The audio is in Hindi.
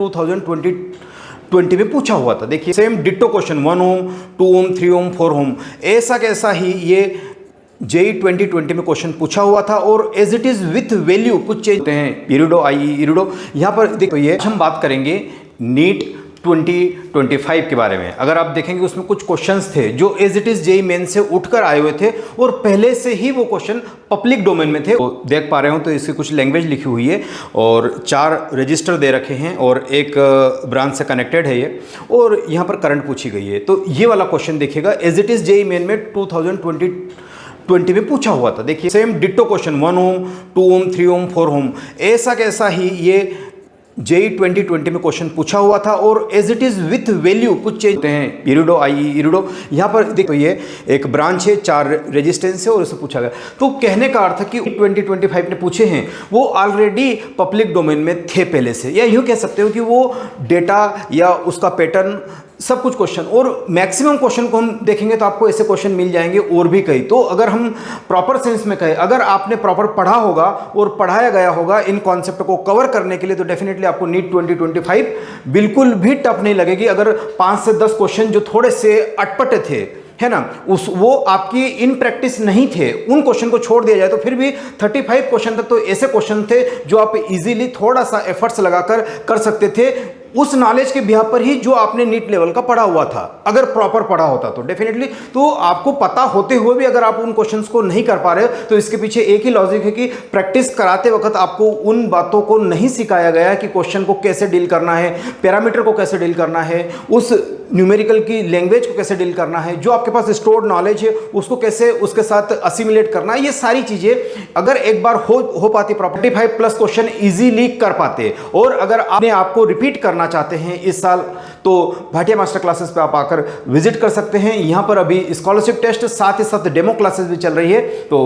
2020 में पूछा हुआ था। देखिए same ditto question 1 ohm 2 ohm 3 ohm 4 ohm ऐसा कैसा ही ये जेई 2020 में क्वेश्चन पूछा हुआ था और as it is with value कुछ चेंज होते हैं। इरिडो आई इरिडो यहाँ पर देखो, ये हम बात करेंगे नीट 2025 के बारे में। अगर आप देखेंगे उसमें कुछ क्वेश्चंस थे जो as it is JEE Main से उठकर आए हुए थे और पहले से ही वो क्वेश्चन पब्लिक डोमेन में थे। तो देख पा रहे हो तो इसकी कुछ लैंग्वेज लिखी हुई है और 4 रजिस्टर दे रखे हैं और एक ब्रांच से कनेक्टेड है ये, और यहाँ पर करंट पूछी गई है। तो ये वाला क्वेश्चन देखिएगा as it is JEE Main में 2020 में पूछा हुआ था। देखिए same ditto question 1 ohm 2 ohm 3 ohm 4 ohm ऐसा कैसा ही ये जेई 2020 में क्वेश्चन पूछा हुआ था और as it is with value कुछ चेंज होते हैं। इरिडो आई इरिडो यहाँ पर देखो, ये एक ब्रांच है, 4 रेजिस्टेंस है और उससे पूछा गया। तो कहने का अर्थ कि 2025 ने पूछे हैं वो ऑलरेडी पब्लिक डोमेन में थे पहले से, या यूँ कह सकते हो कि वो डेटा या उसका पैटर्न सब कुछ क्वेश्चन, और मैक्सिमम क्वेश्चन को हम देखेंगे तो आपको ऐसे क्वेश्चन मिल जाएंगे और भी कई। तो अगर हम प्रॉपर सेंस में कहें, अगर आपने प्रॉपर पढ़ा होगा और पढ़ाया गया होगा इन कॉन्सेप्ट को कवर करने के लिए, तो डेफिनेटली आपको नीट 2025 बिल्कुल भी टफ नहीं लगेगी। अगर 5 से 10 क्वेश्चन जो थोड़े से अटपटे थे, है ना, वो आपकी इन प्रैक्टिस नहीं थे, उन क्वेश्चन को छोड़ दिया जाए तो फिर भी 35 क्वेश्चन तक तो ऐसे क्वेश्चन थे जो आप इजीली थोड़ा सा एफर्ट्स लगाकर कर सकते थे, उस नॉलेज के बिहाफ पर ही जो आपने नीट लेवल का पढ़ा हुआ था। अगर प्रॉपर पढ़ा होता तो डेफिनेटली, तो आपको पता होते हुए भी अगर आप उन क्वेश्चंस को नहीं कर पा रहे हो तो इसके पीछे एक ही लॉजिक है कि प्रैक्टिस कराते वक्त आपको उन बातों को नहीं सिखाया गया कि क्वेश्चन को कैसे डील करना है, पैरामीटर को कैसे डील करना है, उस न्यूमेरिकल की लैंग्वेज को कैसे डील करना है, जो आपके पास स्टोर्ड नॉलेज है उसको कैसे उसके साथ असिमिलेट करना है। ये सारी चीजें अगर एक बार हो पाती, प्रॉपर्टी 5+ क्वेश्चन इजीली कर पाते। और अगर आपने आपको रिपीट करना चाहते हैं इस साल, तो भाटिया मास्टर क्लासेस पे आप आकर विजिट कर सकते हैं। यहां पर अभी स्कॉलरशिप टेस्ट साथ ही साथ डेमो क्लासेस भी चल रही है। तो